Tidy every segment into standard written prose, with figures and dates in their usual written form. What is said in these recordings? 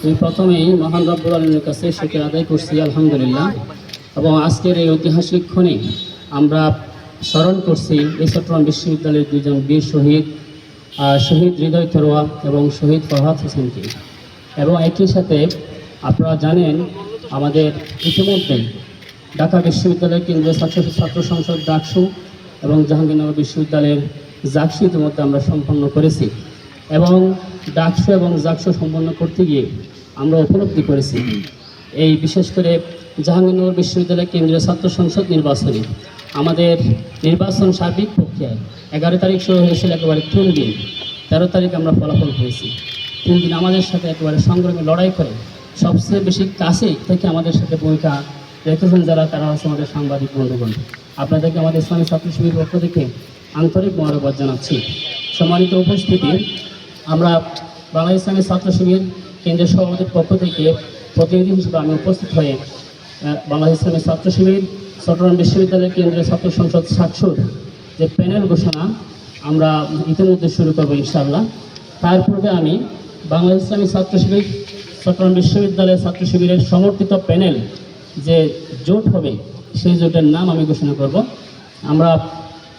আমি প্রথমেই মহান রব্বুল আলামিনের কাছে শুকর আদায় করছি আলহামদুলিল্লাহ। এবং আজকের এই ঐতিহাসিক ক্ষণে আমরা স্মরণ করছি এই চট্টগ্রাম বিশ্ববিদ্যালয়ের দুজন বীর শহীদ, শহীদ হৃদয় তরোয়া এবং শহীদ ফরহাদ হোসেনকে। এবং একই সাথে আপনারা জানেন আমাদের ইতিমধ্যেই ঢাকা বিশ্ববিদ্যালয়ের কেন্দ্রীয় ছাত্র সংসদ ডাকসু এবং জাহাঙ্গীরনগর বিশ্ববিদ্যালয়ের জাকসু ইতিমধ্যে আমরা সম্পন্ন করেছি। এবং ডাকসু এবং জাকসু সম্পন্ন করতে গিয়ে আমরা উপলব্ধি করেছি এই বিশেষ করে জাহাঙ্গীরনগর বিশ্ববিদ্যালয়ের কেন্দ্রীয় ছাত্র সংসদ নির্বাচনে আমাদের নির্বাচন সার্বিক প্রক্রিয়ায় 11 তারিখ শুরু হয়েছিল একেবারে 3 দিন। 13 তারিখ আমরা ফলাফল পেয়েছি। 3 দিন আমাদের সাথে একেবারে সংগ্রামে লড়াই করে সবচেয়ে বেশি কাছে থেকে আমাদের সাথে ভূমিকা রেখেছেন যারা, তারা হচ্ছে আমাদের সাংবাদিক বন্ধুগণ। আপনাদেরকে আমাদের ইসলামী ছাত্র শিবিরের পক্ষ থেকে আন্তরিক মোবারকবাদ জানাচ্ছি। সম্মানিত উপস্থিতি, আমরা বাংলা ইসলামী ছাত্র শিবির কেন্দ্রীয় সভাপতির পক্ষ থেকে প্রতিনিধি হিসেবে আমি উপস্থিত হয়ে বাংলা ইসলামী ছাত্র শিবির চট্টগ্রাম বিশ্ববিদ্যালয়ের কেন্দ্রীয় ছাত্র সংসদ সাকসুর যে প্যানেল ঘোষণা আমরা ইতিমধ্যে শুরু করবো ইনশাআল্লাহ। তার পূর্বে আমি বাংলা ইসলামী ছাত্র শিবির চট্টগ্রাম বিশ্ববিদ্যালয়ের ছাত্র শিবিরের সমর্থিত প্যানেল যে জোট হবে সেই জোটের নাম আমি ঘোষণা করব। আমরা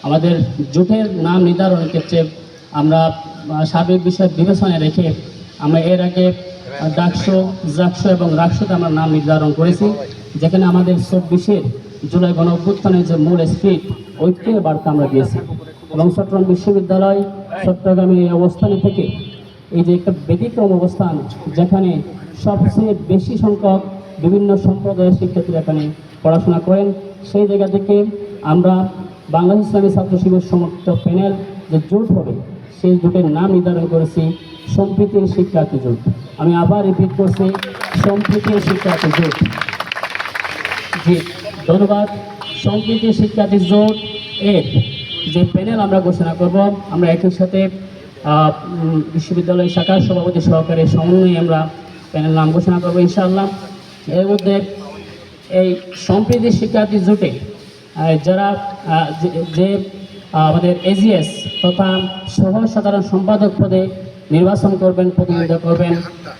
আমাদের জোটের নাম নির্ধারণের ক্ষেত্রে আমরা সার্বিক বিষয় বিবেচনায় রেখে আমরা এর আগে ডাকসু, জাকসু এবং রাকসুতে আমরা নাম নির্ধারণ করেছি, যেখানে আমাদের 24 জুলাই গণ অভ্যুত্থানের যে মূল স্পিরিট ঐক্যের বার্তা আমরা দিয়েছি। এবং চট্টগ্রাম বিশ্ববিদ্যালয় চট্টগ্রামের এই অবস্থানে থেকে এই যে একটা ব্যতিক্রম অবস্থান, যেখানে সবচেয়ে বেশি সংখ্যক বিভিন্ন সম্প্রদায়ের শিক্ষার্থীরা এখানে পড়াশোনা করেন, সেই জায়গা থেকে আমরা বাংলা ইসলামী ছাত্র শিবির সমর্থিত প্যানেল যে জোট হবে সেই জোটের নাম নির্ধারণ করেছি সম্প্রীতির শিক্ষার্থী জোট। আমি আবার রিপিট করছি, সম্প্রীতির শিক্ষার্থী জোট। জি ধন্যবাদ। সম্প্রীতির শিক্ষার্থী জোট এর যে প্যানেল আমরা ঘোষণা করব, আমরা একই সাথে বিশ্ববিদ্যালয় শাখার সভাপতি সহকারে সমন্বয়ে আমরা প্যানেল নাম ঘোষণা করবো ইনশাআল্লাহ। এর মধ্যে এই সম্প্রীতি শিক্ষার্থী জোটে যারা যে আমাদের এজিএস তথা সহ সাধারণ সম্পাদক পদে নির্বাচন করবেন, প্রতিনিধিত্ব করবেন,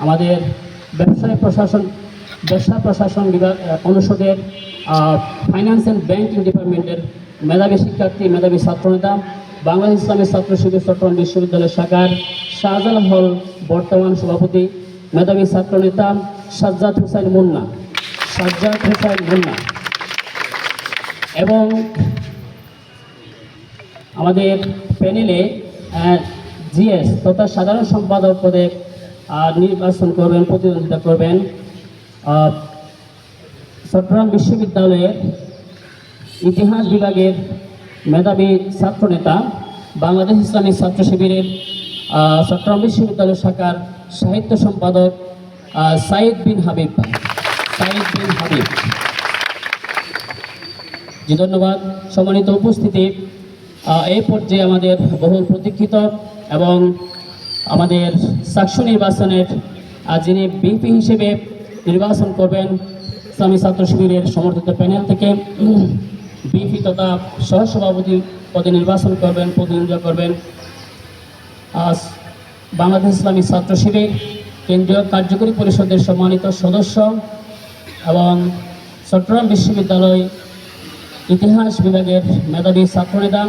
আমাদের ব্যবসা প্রশাসন বিভাগ অনুষদের ফাইন্যান্স অ্যান্ড ব্যাংকিং ডিপার্টমেন্টের মেধাবী শিক্ষার্থী, মেধাবী ছাত্রনেতা, বাংলা ইসলামী ছাত্র শিবির চট্টগ্রাম বিশ্ববিদ্যালয় শাখার শাহজালাল হল বর্তমান সভাপতি, মেধাবী ছাত্রনেতা সাজ্জাদ হুসাইন মুন্না এবং আমাদের প্যানেলে জিএস তথা সাধারণ সম্পাদক পদে নির্বাচন করবেন, প্রতিদ্বন্দ্বিতা করবেন চট্টগ্রাম বিশ্ববিদ্যালয়ের ইতিহাস বিভাগের মেধাবী ছাত্রনেতা, বাংলাদেশ ইসলামী ছাত্র শিবিরের চট্টগ্রাম বিশ্ববিদ্যালয় শাখার সাহিত্য সম্পাদক সাইদ বিন হাবিব। জি ধন্যবাদ। সম্মানিত উপস্থিতি, এই পর্যায়ে আমাদের বহুল প্রতীক্ষিত এবং আমাদের চাকসু নির্বাচনের যিনি বিপি হিসেবে নির্বাচন করবেন ইসলামী ছাত্র শিবিরের সমর্থিত প্যানেল থেকে বিপি তথা সহসভাপতি পদে নির্বাচন করবেন, প্রতিনিধিত্ব করবেন বাংলাদেশ ইসলামী ছাত্র শিবির কেন্দ্রীয় কার্যকরী পরিষদের সম্মানিত সদস্য এবং চট্টগ্রাম বিশ্ববিদ্যালয় ইতিহাস বিভাগের মেধাবী ছাত্রনেতা,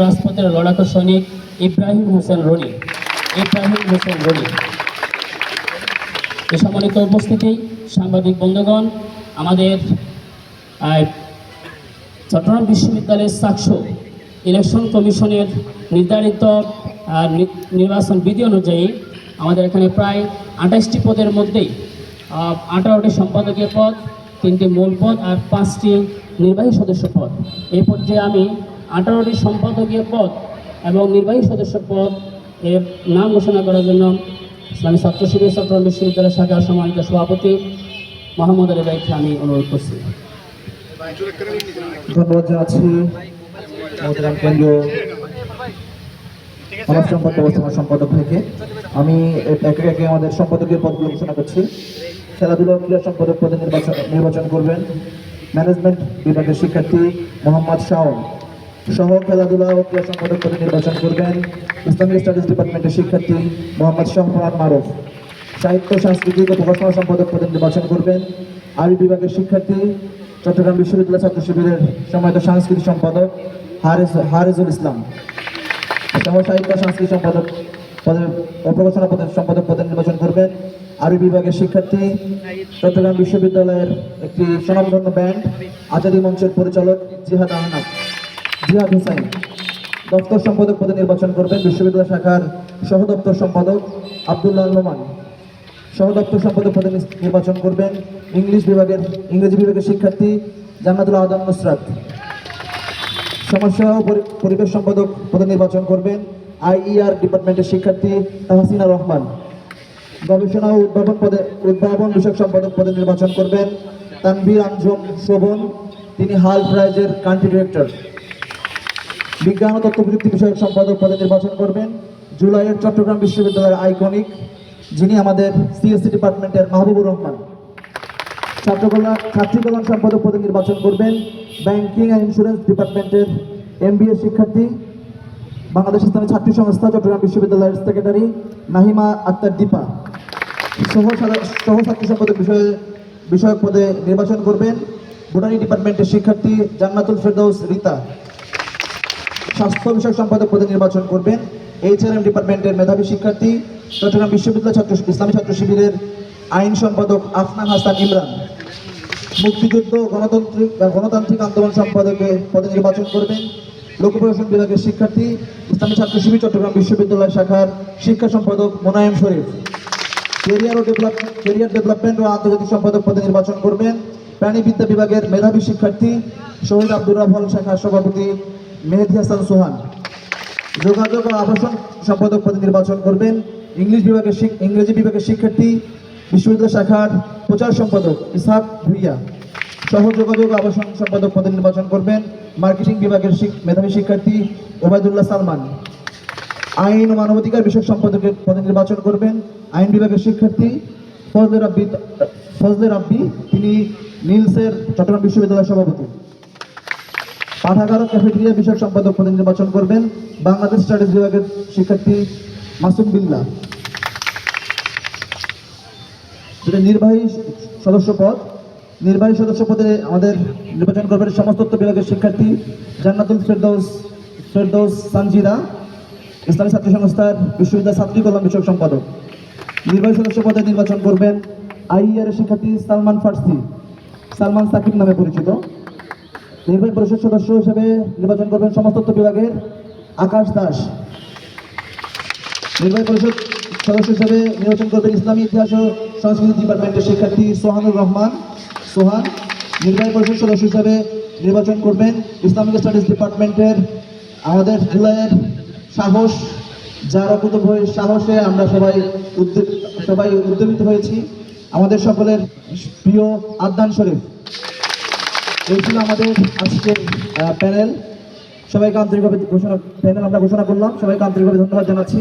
রাজপথের লড়াকু সৈনিক ইব্রাহিম হোসেন রনি। এই সম্মানিত উপস্থিতি, সাংবাদিক বন্ধুগণ, আমাদের চট্টগ্রাম বিশ্ববিদ্যালয়ের চাকসু ইলেকশন কমিশনের নির্ধারিত নির্বাচন বিধি অনুযায়ী আমাদের এখানে প্রায় 28টি পদের মধ্যেই 18টি সম্পাদকীয় পদ, 3টি মূল পদ আর 5টি নির্বাহী সদস্য পদ। এই পর্যায়ে আমি 18টি সম্পাদকীয় পদ এবং নির্বাহী সদস্য পদ এর নাম ঘোষণা করার জন্য ইসলামী ছাত্র শিবির চট্টগ্রাম বিশ্ববিদ্যালয় শাখার সম্মানিত সভাপতি মোহাম্মদ আলী ভাইকে আমি অনুরোধ করছি। ধন্যবাদ জানাচ্ছি কেন্দ্রীয় বর্তমান সম্পাদক থেকে। আমি একে একে আমাদের সম্পাদকীয় পদগুলো ঘোষণা করছি। খেলাধুলা ক্রীড়া সম্পাদক পদে নির্বাচন করবেন ম্যানেজমেন্ট বিভাগের শিক্ষার্থী মোহাম্মদ শাওন। সহ খেলাধুলা ও ক্রীড়া সম্পাদক পদে নির্বাচন করবেন ইসলামিক স্টাডিজ ডিপার্টমেন্টের শিক্ষার্থী মোহাম্মদ শাহফান মারুফ। সাহিত্য সাংস্কৃতিক ও প্রকাশনা সম্পাদক পদে নির্বাচন করবেন আরবি বিভাগের শিক্ষার্থী চট্টগ্রাম বিশ্ববিদ্যালয় ছাত্র শিবিরের সম্মানিত সাংস্কৃতিক সম্পাদক হারেজুল ইসলাম। সহ সাহিত্য সাংস্কৃতিক সম্পাদক পদে ও প্রকাশনা পদের সম্পাদক পদে নির্বাচন করবেন আরবি বিভাগের শিক্ষার্থী চট্টগ্রাম বিশ্ববিদ্যালয়ের একটি স্বনামধন্য ব্যান্ড আজাদী মঞ্চের পরিচালক জিহাদ হুসাইন। দপ্তর সম্পাদক পদে নির্বাচন করবেন বিশ্ববিদ্যালয় শাখার সহ দপ্তর সম্পাদক আব্দুল্লাহ নোমান। সহ দপ্তর সম্পাদক পদে নির্বাচন করবেন ইংরেজি বিভাগের শিক্ষার্থী জান্নাতুল আদম নুসরাত। সমস্যা ও পরিবেশ সম্পাদক পদে নির্বাচন করবেন IER ডিপার্টমেন্টের শিক্ষার্থী তাহসিনা রহমান। গবেষণা ও উদ্ভাবন বিষয়ক সম্পাদক পদে নির্বাচন করবেন তানভীর আঞ্জুম শোভন, তিনি হাল প্রাইজের কান্ট্রি ডিরেক্টর। বিজ্ঞান ও তথ্য প্রযুক্তি বিষয়ক সম্পাদক পদে নির্বাচন করবেন জুলাইয়ের চট্টগ্রাম বিশ্ববিদ্যালয়ের আইকনিক, যিনি আমাদের CSC ডিপার্টমেন্টের মাহবুবুর রহমান। ছাত্রী কল্যাণ সম্পাদক পদে নির্বাচন করবেন ব্যাংকিং অ্যান্ড ইন্স্যুরেন্স ডিপার্টমেন্টের MBA শিক্ষার্থী বাংলাদেশ ইসলামী ছাত্রী সংস্থা চট্টগ্রাম বিশ্ববিদ্যালয়ের সেক্রেটারি নাহিমা আক্তার দীপা। সহ ছাত্রী সম্পাদক বিষয়ক পদে নির্বাচন করবেন বোটানি ডিপার্টমেন্টের শিক্ষার্থী জান্নাতুল ফেরদৌস রিতা। স্বাস্থ্য বিষয়ক সম্পাদক পদে নির্বাচন করবেন HRM ডিপার্টমেন্টের মেধাবী শিক্ষার্থী চট্টগ্রাম বিশ্ববিদ্যালয় ইসলামী ছাত্র শিবিরের আইন সম্পাদক আফনান হাসান ইমরান। মুক্তিযুদ্ধ গণতান্ত্রিক আন্দোলন সম্পাদকের পদে নির্বাচন করবেন লোক প্রশাসন বিভাগের শিক্ষার্থী ইসলামী ছাত্র শিবির চট্টগ্রাম বিশ্ববিদ্যালয় শাখার শিক্ষা সম্পাদক মোনায়েম শরীফ। ক্যারিয়ার ডেভেলপমেন্ট ও আন্তর্জাতিক সম্পাদক পদে নির্বাচন করবেন প্রাণীবিদ্যা বিভাগের মেধাবী শিক্ষার্থী শহীদ আব্দুর রাহমান শাখার সভাপতি মেহেদি হাসান সোহান। যোগাযোগ ও আবাসন সম্পাদক পদে নির্বাচন করবেন ইংরেজি বিভাগের শিক্ষার্থী বিশ্ববিদ্যালয় শাখার প্রচার সম্পাদক ইসহাক ভুইয়া। সহ যোগাযোগ ও আবাসন সম্পাদক পদে নির্বাচন করবেন মার্কেটিং বিভাগের মেধাবী শিক্ষার্থী ওবায়দুল্লাহ সালমান। আইন ও মানবাধিকার বিষয়ক সম্পাদকের পদে নির্বাচন করবেন আইন বিভাগের শিক্ষার্থী ফজলে রাব্বি, তিনি নীলসের চট্টগ্রাম বিশ্ববিদ্যালয়ের সভাপতি। পাঠাগার ও ক্যাফেটেরিয়া বিষয়ক সম্পাদক পদে নির্বাচন করবেন বাংলাদেশ স্টাডিজ বিভাগের শিক্ষার্থী মাসুম বিল্লাহ। যেটা নির্বাহী সদস্য পদে আমাদের নির্বাচন করবেন সমাজতত্ত্ব বিভাগের শিক্ষার্থী জান্নাতুল ফেরদৌস সানজিদা, ইসলামী ছাত্র সংস্থার বিশ্ববিদ্যালয় ছাত্রী কল্যাণ বিষয়ক সম্পাদক। নির্বাহী সদস্য পদে নির্বাচন করবেন IER শিক্ষার্থী সালমান সাকিব নামে পরিচিত। নির্বাহী পরিষদ সদস্য হিসেবে নির্বাচন করবেন সমাজতত্ত্ব বিভাগের আকাশ দাস। নির্বাহী পরিষদ সদস্য হিসেবে নির্বাচন করবেন ইসলামী ইতিহাস ও সংস্কৃতি ডিপার্টমেন্টের শিক্ষার্থী সোহানুর রহমান সোহান। নির্বাহী পরিষদ সদস্য হিসেবে নির্বাচন করবেন ইসলামিক স্টাডিজ ডিপার্টমেন্টের আমাদের জুলাইয়ের সাহস, যার অকুতোভয় সাহসে আমরা সবাই উদ্যমিত হয়েছি, আমাদের সকলের প্রিয় আদনান শরীফ। এই ছিল আমাদের আজকের প্যানেল। সবাইকে আন্তরিকভাবে আমরা ঘোষণা করলাম। সবাইকে আন্তরিকভাবে ধন্যবাদ জানাচ্ছি।